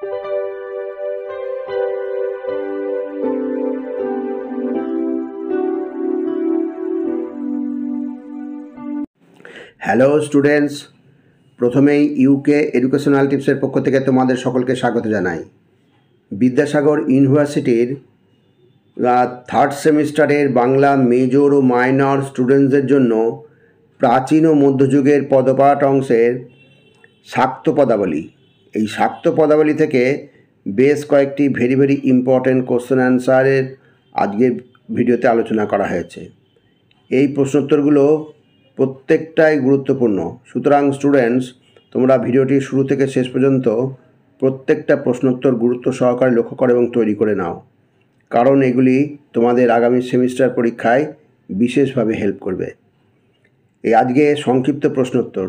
Hello students, প্রথমেই UK educational টিপসের পক্ষ থেকে তোমাদের সকলকে স্বাগত জানাই। বিদ্যাসাগর ইউনিভার্সিটির থার্ড সেমিস্টারের বাংলা মেজর ও মাইনর স্টুডেন্টসদের জন্য প্রাচীন ও মধ্যযুগের পদপাঠ অংশের শাক্ত পদাবলী, এই শাক্ত পদাবলী থেকে বেশ কয়েকটি ভেরি ইম্পর্ট্যান্ট কোশ্চেন অ্যান্সারের আজকের ভিডিওতে আলোচনা করা হয়েছে। এই প্রশ্নোত্তরগুলো প্রত্যেকটাই গুরুত্বপূর্ণ, সুতরাং স্টুডেন্টস তোমরা ভিডিওটি শুরু থেকে শেষ পর্যন্ত প্রত্যেকটা প্রশ্নোত্তর গুরুত্ব সহকারে লক্ষ্য করো এবং তৈরি করে নাও, কারণ এগুলি তোমাদের আগামী সেমিস্টার পরীক্ষায় বিশেষভাবে হেল্প করবে। এই আজকে সংক্ষিপ্ত প্রশ্নোত্তর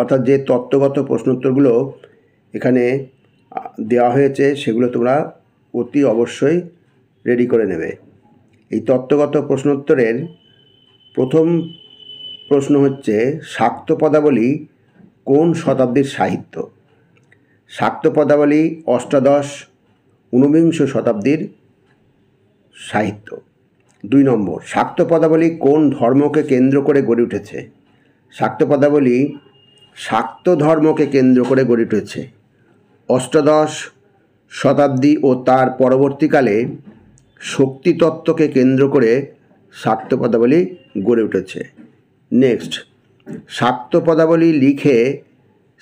অর্থাৎ যে তত্ত্বগত প্রশ্নোত্তরগুলো এখানে দেওয়া হয়েছে সেগুলো তোমরা অতি অবশ্যই রেডি করে নেবে। এই তত্ত্বগত প্রশ্নোত্তরের প্রথম প্রশ্ন হচ্ছে, শাক্ত পদাবলী কোন শতাব্দীর সাহিত্য? শাক্ত পদাবলী অষ্টাদশ ঊনবিংশ শতাব্দীর সাহিত্য। 2 নম্বর, শাক্ত পদাবলী কোন ধর্মকে কেন্দ্র করে গড়ে উঠেছে? শাক্ত পদাবলী শাক্ত ধর্মকে কেন্দ্র করে গড়ে উঠেছে। অষ্টাদশ শতাব্দী ও তার পরবর্তীকালে শক্তিতত্ত্বকে কেন্দ্র করে শাক্ত পদাবলী গড়ে উঠেছে। নেক্সট, শাক্ত পদাবলী লিখে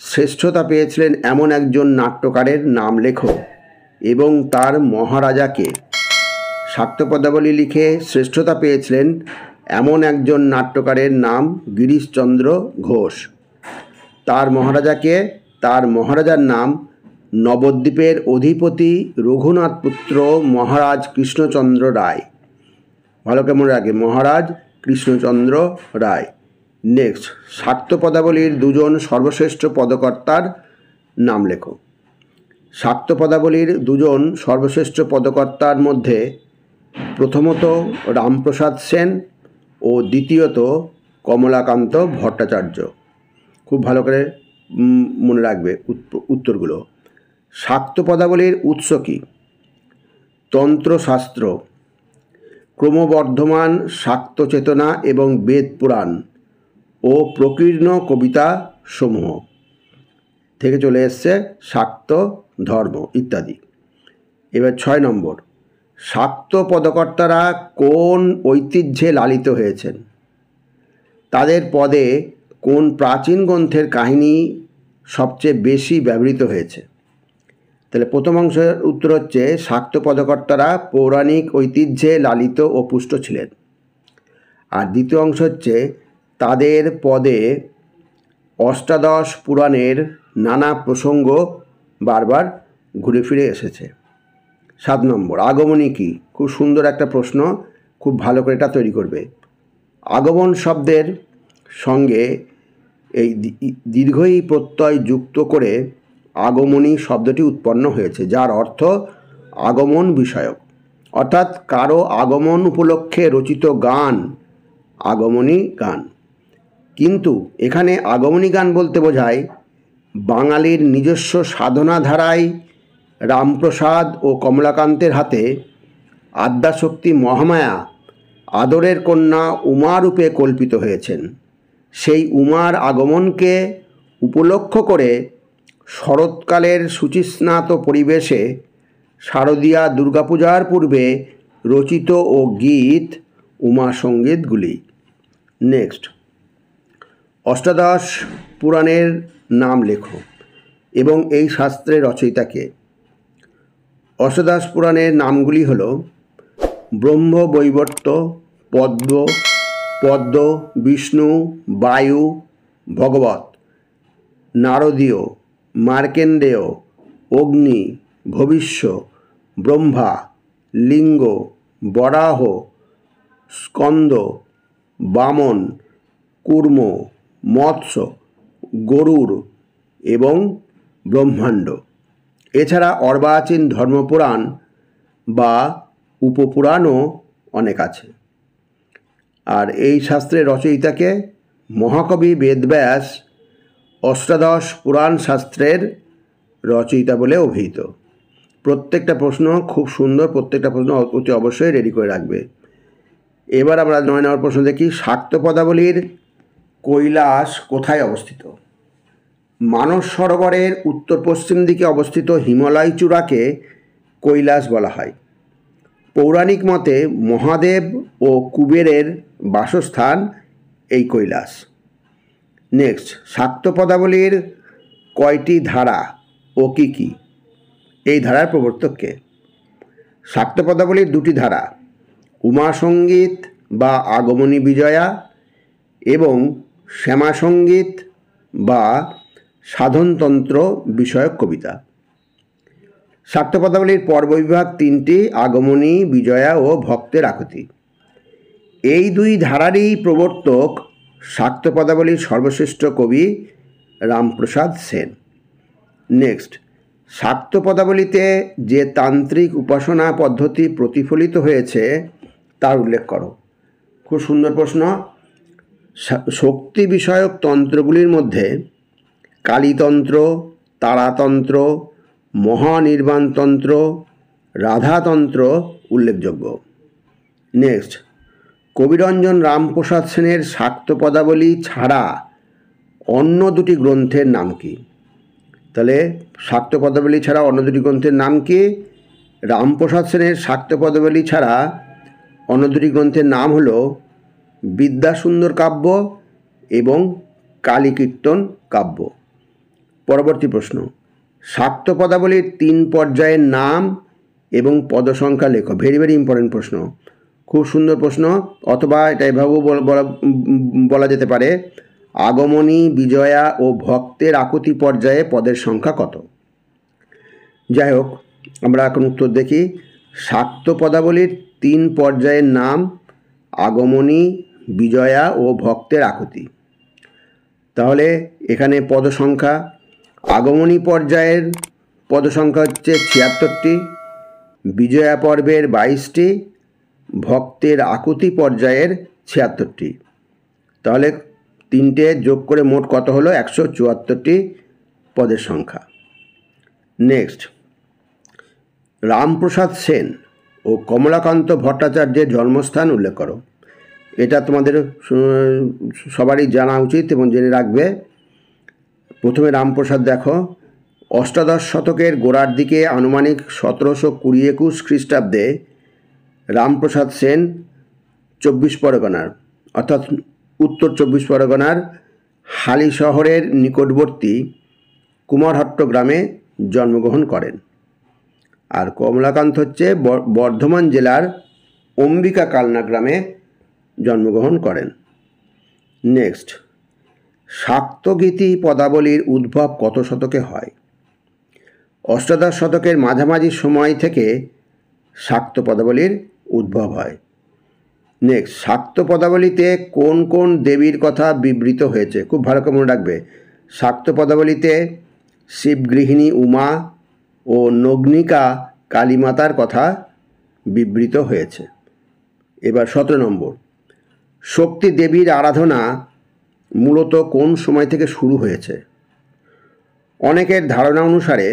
শ্রেষ্ঠতা পেয়েছিলেন এমন একজন নাট্যকারের নাম লেখো এবং তার মহারাজাকে। শাক্ত পদাবলী লিখে শ্রেষ্ঠতা পেয়েছিলেন এমন একজন নাট্যকারের নাম গিরিশচন্দ্র ঘোষ। তার মহারাজাকে, তার মহারাজার নাম নবদ্বীপের অধিপতি রঘুনাথ পুত্র মহারাজ কৃষ্ণচন্দ্র রায়। ভালো করে মনে রাখবে, মহারাজ কৃষ্ণচন্দ্র রায়। নেক্সট, শাক্ত পদাবলীর 2জন সর্বশ্রেষ্ঠ পদকর্তার নাম লেখো। শাক্ত পদাবলীর 2জন সর্বশ্রেষ্ঠ পদকর্তার মধ্যে প্রথমত রামপ্রসাদ সেন ও দ্বিতীয়ত কমলাকান্ত ভট্টাচার্য। খুব ভালো করে মনে রাখবে উত্তরগুলো। শাক্ত পদাবলীর উৎস কী? তন্ত্রশাস্ত্র, ক্রমবর্ধমান শাক্ত চেতনা এবং বেদ পুরাণ ও প্রকীর্ণ কবিতা সমূহ থেকে চলে এসছে শাক্ত ধর্ম ইত্যাদি। এবার 6 নম্বর, শাক্ত পদকর্তারা কোন ঐতিহ্যে লালিত হয়েছেন? তাদের পদে কোন প্রাচীন গ্রন্থের কাহিনী সবচেয়ে বেশি ব্যবহৃত হয়েছে? তাহলে প্রথম অংশের উত্তর হচ্ছে, শাক্ত পদকর্তারা পৌরাণিক ঐতিহ্যে লালিত ও পুষ্ট ছিলেন। আর দ্বিতীয় অংশ হচ্ছে, তাদের পদে অষ্টাদশ পুরাণের নানা প্রসঙ্গ বারবার ঘুরে ফিরে এসেছে। 7 নম্বর, আগমনী কী? খুব সুন্দর একটা প্রশ্ন, খুব ভালো করে এটা তৈরি করবে। আগমন শব্দের সঙ্গে এই দীর্ঘই প্রত্যয় যুক্ত করে আগমনী শব্দটি উৎপন্ন হয়েছে, যার অর্থ আগমন বিষয়ক, অর্থাৎ কারো আগমন উপলক্ষে রচিত গান আগমনী গান। কিন্তু এখানে আগমনী গান বলতে বোঝায় বাঙালির নিজস্ব সাধনা ধারায় রামপ্রসাদ ও কমলাকান্তের হাতে আদ্যাশক্তি মহামায়া আদরের কন্যা উমা রূপে কল্পিত হয়েছেন। সেই উমার আগমনকে উপলক্ষ করে শরৎকালের শুচিস্নাত পরিবেশে শারদীয়া দুর্গাপূজার পূর্বে রচিত ও গীত উমা সঙ্গীতগুলি। নেক্সট, অষ্টাদশ পুরাণের নাম লেখো এবং এই শাস্ত্রের রচয়িতাকে। অষ্টাদশ পুরাণের নামগুলি হল ব্রহ্মবৈবর্ত, পদ্ম, বিষ্ণু, বায়ু, ভগবত, নারদীয়, মার্কেন্ডেয়, অগ্নি, ভবিষ্য, ব্রহ্মা, লিঙ্গ, বরাহ, স্কন্দ, বামন, কূর্ম, মৎস্য, গরুড় এবং ব্রহ্মাণ্ড। এছাড়া অর্বাচীন ধর্মপুরাণ বা উপপুরাণও অনেক আছে। আর এই শাস্ত্রের রচয়িতাকে মহাকবি বেদব্যাস অষ্টাদশ পুরাণ শাস্ত্রের রচয়িতা বলে অভিহিত। প্রত্যেকটা প্রশ্ন খুব সুন্দর, প্রত্যেকটা প্রশ্ন অতি অবশ্যই রেডি করে রাখবে। এবার আমরা 9 নম্বর প্রশ্ন দেখি। শাক্ত পদাবলীর কৈলাস কোথায় অবস্থিত? মানস সরোবরের উত্তর পশ্চিম দিকে অবস্থিত হিমালয় চূড়াকে কৈলাস বলা হয়। পৌরাণিক মতে মহাদেব ও কুবেরের বাসস্থান এই কৈলাস। নেক্সট, শাক্ত পদাবলীর কয়টি ধারা ও কী কী? এই ধারার প্রবর্তক কে? শাক্ত পদাবলীর দুটি ধারা, উমা সঙ্গীত বা আগমনী বিজয়া এবং শ্যামা সঙ্গীত বা সাধনতন্ত্র বিষয়ক কবিতা। শাক্ত পদাবলীর পর্ববিভাগ তিনটি, আগমনী, বিজয়া ও ভক্তের আকুতি। এই দুই ধারারই প্রবর্তক শাক্ত পদাবলীর সর্বশ্রেষ্ঠ কবি রামপ্রসাদ সেন। নেক্সট, শাক্ত পদাবলীতে যে তান্ত্রিক উপাসনা পদ্ধতি প্রতিফলিত হয়েছে তার উল্লেখ করো। খুব সুন্দর প্রশ্ন। শক্তি বিষয়ক তন্ত্রগুলির মধ্যে কালীতন্ত্র, তারাতন্ত্র, মহানির্বাণতন্ত্র, রাধাতন্ত্র উল্লেখযোগ্য। নেক্সট, কবিরঞ্জন রামপ্রসাদ সেনের শাক্ত পদাবলী ছাড়া অন্য দুটি গ্রন্থের নাম কি? তাহলে শাক্ত পদাবলী ছাড়া অন্য দুটি গ্রন্থের নাম কি? রামপ্রসাদ সেনের শাক্ত পদাবলী ছাড়া অন্য দুটি গ্রন্থের নাম হলো বিদ্যাসুন্দর কাব্য এবং কালীকীর্তন কাব্য। পরবর্তী প্রশ্ন, শাক্ত পদাবলীর 3 পর্যায়ের নাম এবং পদসংখ্যা লেখো। ভেরি ভেরি ইম্পর্টেন্ট প্রশ্ন, খুব সুন্দর প্রশ্ন। অথবা এটা এভাবেও বলা যেতে পারে, আগমনী, বিজয়া ও ভক্তের আকুতি পর্যায়ে পদের সংখ্যা কত? যাই হোক, আমরা এখন উত্তর দেখি। শাক্ত পদাবলীর 3 পর্যায়ের নাম আগমনী, বিজয়া ও ভক্তের আকুতি। তাহলে এখানে পদসংখ্যা, আগমনী পর্যায়ের পদসংখ্যা হচ্ছে 76টি, বিজয়া পর্বের 22টি, ভক্তের আকুতি পর্যায়ের 76টি। তাহলে 3টে যোগ করে মোট কত হলো? 174টি পদের সংখ্যা। নেক্সট, রামপ্রসাদ সেন ও কমলাকান্ত ভট্টাচার্যের জন্মস্থান উল্লেখ করো। এটা তোমাদের সবারই জানা উচিত এবং জেনে রাখবে। প্রথমে রামপ্রসাদ দেখো, অষ্টাদশ শতকের গোড়ার দিকে আনুমানিক 1720-21 খ্রিস্টাব্দে রামপ্রসাদ সেন 24 পরগনার অর্থাৎ উত্তর 24 পরগনার হালি শহরের নিকটবর্তী কুমারহট্ট গ্রামে জন্মগ্রহণ করেন। আর কমলাকান্ত হচ্ছে বর্ধমান জেলার অম্বিকা কালনা গ্রামে জন্মগ্রহণ করেন। নেক্সট, শাক্তগীতি পদাবলীর উদ্ভব কত শতকে হয়? অষ্টাদশ শতকের মাঝামাঝি সময় থেকে শাক্ত পদাবলীর উদ্ভব হয়। নেক্সট, শাক্ত পদাবলীতে কোন কোন দেবীর কথা বিবৃত হয়েছে? খুব ভালো করে মনে রাখবে। শাক্ত পদাবলীতে শিবগৃহিণী উমা ও নগ্নিকা কালীমাতার কথা বিবৃত হয়েছে। এবার 17 নম্বর, শক্তি দেবীর আরাধনা মূলত কোন সময় থেকে শুরু হয়েছে? অনেকের ধারণা অনুসারে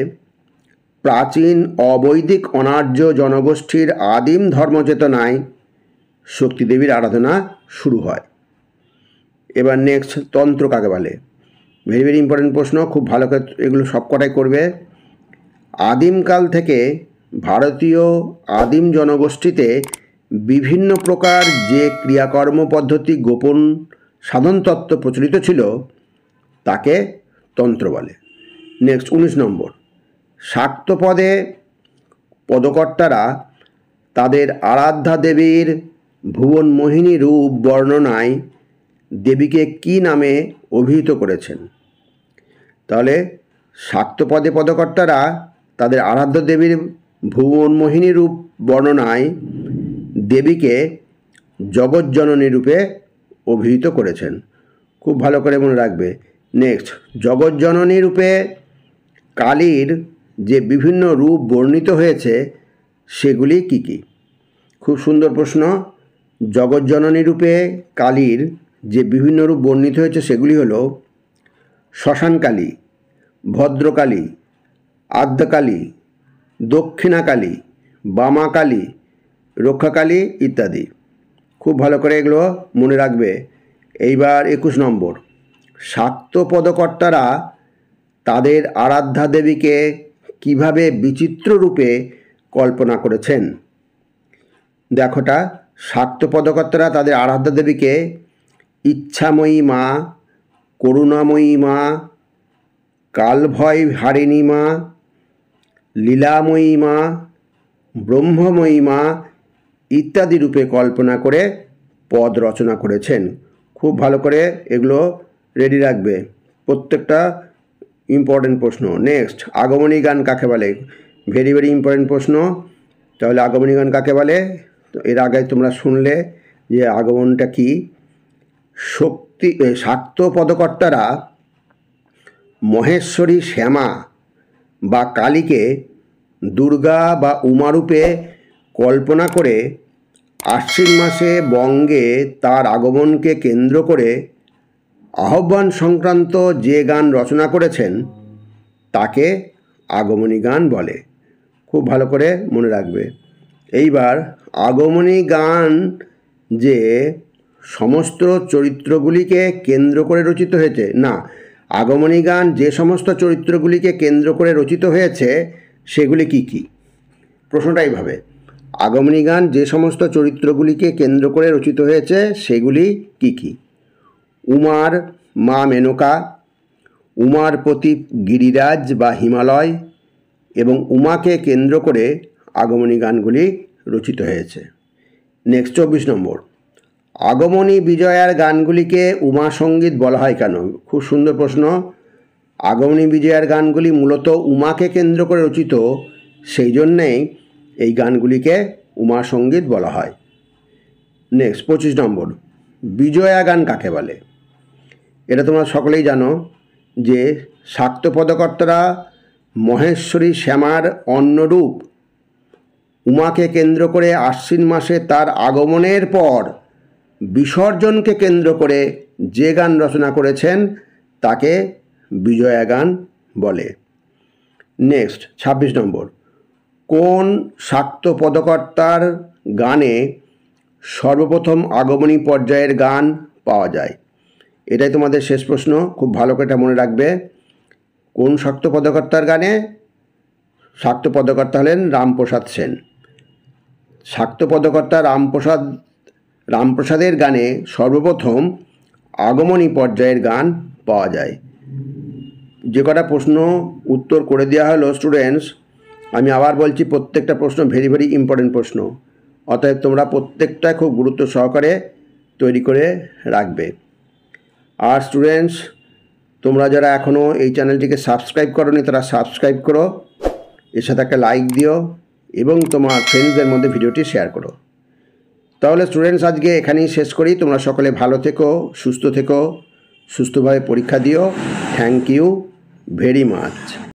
প্রাচীন অবৈদিক অনার্য জনগোষ্ঠীর আদিম ধর্মচেতনায় শক্তি দেবীর আরাধনা শুরু হয়। এবার নেক্সট, তন্ত্র কাকে বলে? ভেরি ভেরি ইম্পর্টেন্ট প্রশ্ন, খুব ভালো করে এগুলো সবকটাই করবে। আদিমকাল থেকে ভারতীয় আদিম জনগোষ্ঠীতে বিভিন্ন প্রকার যে ক্রিয়াকর্ম পদ্ধতি গোপন সাধনতত্ত্ব প্রচলিত ছিল তাকে তন্ত্র বলে। নেক্সট 19 নম্বর, শাক্ত পদে পদকর্তারা তাদের আরাধ্যা দেবীর ভুবন মোহিনী রূপ বর্ণনায় দেবীকে কি নামে অভিহিত করেছেন? তাহলে শাক্ত পদে পদকর্তারা তাদের আরাধ্য দেবীর ভুবন মোহিনী রূপ বর্ণনায় দেবীকে জগজ্জননী রূপে অভিহিত করেছেন। খুব ভালো করে মনে রাখবে। নেক্সট, জগজ্জননী রূপে কালীর যে বিভিন্ন রূপ বর্ণিত হয়েছে সেগুলি কি কি? খুব সুন্দর প্রশ্ন। জগজ্জননী রূপে কালীর যে বিভিন্ন রূপ বর্ণিত হয়েছে সেগুলি হলো শ্মশানকালী, ভদ্রকালী, আদ্যকালী, দক্ষিণাকালী, বামাকালী, রক্ষাকালী ইত্যাদি। খুব ভালো করে এগুলো মনে রাখবে। এইবার 21 নম্বর, শাক্ত পদকর্তারা তাদের আরাধ্যা দেবীকে কিভাবে বিচিত্র রূপে কল্পনা করেছেন? দেখোটা, শাক্ত পদকর্তারা তাদের আরাধ্যা দেবীকে ইচ্ছাময়ী মা, করুণাময়ী মা, কালভয় হারিণী মা, লীলাময়ী মা, ব্রহ্মময়ী মা ইত্যাদি রূপে কল্পনা করে পদ রচনা করেছেন। খুব ভালো করে এগুলো রেডি রাখবে, প্রত্যেকটা ইম্পর্টেন্ট প্রশ্ন। নেক্সট, আগমনী গান কাকে বলে? ভেরি ভেরি ইম্পর্টেন্ট প্রশ্ন। তাহলে আগমনী গান কাকে বলে? তো এর আগে তোমরা শুনলে যে আগমনটা কি। শাক্ত পদকর্তারা মহেশ্বরী শ্যামা বা কালীকে দুর্গা বা উমারূপে কল্পনা করে আশ্বিন মাসে বঙ্গে তার আগমনকে কেন্দ্র করে আহ্বান সংক্রান্ত যে গান রচনা করেছেন তাকে আগমনী গান বলে। খুব ভালো করে মনে রাখবে। এইবার আগমনী গান যে সমস্ত চরিত্রগুলিকে কেন্দ্র করে রচিত হয়েছে, না, আগমনী গান যে সমস্ত চরিত্রগুলিকে কেন্দ্র করে রচিত হয়েছে সেগুলি কি কি? প্রশ্নটা এইভাবে, আগমনী গান যে সমস্ত চরিত্রগুলিকে কেন্দ্র করে রচিত হয়েছে সেগুলি কি কি? উমার মা মেনকা, উমার প্রতীপ গিরিরাজ বা হিমালয় এবং উমাকে কেন্দ্র করে আগমনী গানগুলি রচিত হয়েছে। নেক্সট 24 নম্বর, আগমনী বিজয়ার গানগুলিকে উমা সঙ্গীত বলা হয় কেন? খুব সুন্দর প্রশ্ন। আগমনী বিজয়ার গানগুলি মূলত উমাকে কেন্দ্র করে রচিত, সেই জন্যেই এই গানগুলিকে উমা সঙ্গীত বলা হয়। নেক্সট 25 নম্বর, বিজয়া গান কাকে বলে? এটা তোমরা সকলেই জানো যে শাক্ত পদকর্তারা মহেশ্বরী শ্যামার অন্যরূপ উমাকে কেন্দ্র করে আশ্বিন মাসে তার আগমনের পর বিসর্জনকে কেন্দ্র করে যে গান রচনা করেছেন তাকে বিজয়া গান বলে। নেক্সট 26 নম্বর, কোন শাক্ত পদকর্তার গানে সর্বপ্রথম আগমনী পর্যায়ের গান পাওয়া যায়? এটাই তোমাদের শেষ প্রশ্ন, খুব ভালো করে এটা মনে রাখবে। কোন শাক্ত পদকর্তার গানে? শাক্ত পদকর্তা হলেন রামপ্রসাদ সেন। শাক্ত পদকর্তা রামপ্রসাদের গানে সর্বপ্রথম আগমনী পর্যায়ের গান পাওয়া যায়। যে কটা প্রশ্ন উত্তর করে দেওয়া হলো স্টুডেন্টস, আমি আবার বলছি, প্রত্যেকটা প্রশ্ন ভেরি ভেরি ইম্পর্টেন্ট প্রশ্ন, অতএব তোমরা প্রত্যেকটা খুব গুরুত্ব সহকারে তৈরি করে রাখবে। আর স্টুডেন্টস, তোমরা যারা এখনও এই চ্যানেলটিকে সাবস্ক্রাইব করোনি তারা সাবস্ক্রাইব করো, এর সাথে একটা লাইক দিও এবং তোমার ফ্রেন্ডসদের মধ্যে ভিডিওটি শেয়ার করো। তাহলে স্টুডেন্টস, আজকে এখানেই শেষ করি। তোমরা সকলে ভালো থেকো, সুস্থ থেকো, সুস্থভাবে পরীক্ষা দিও। Thank you very much.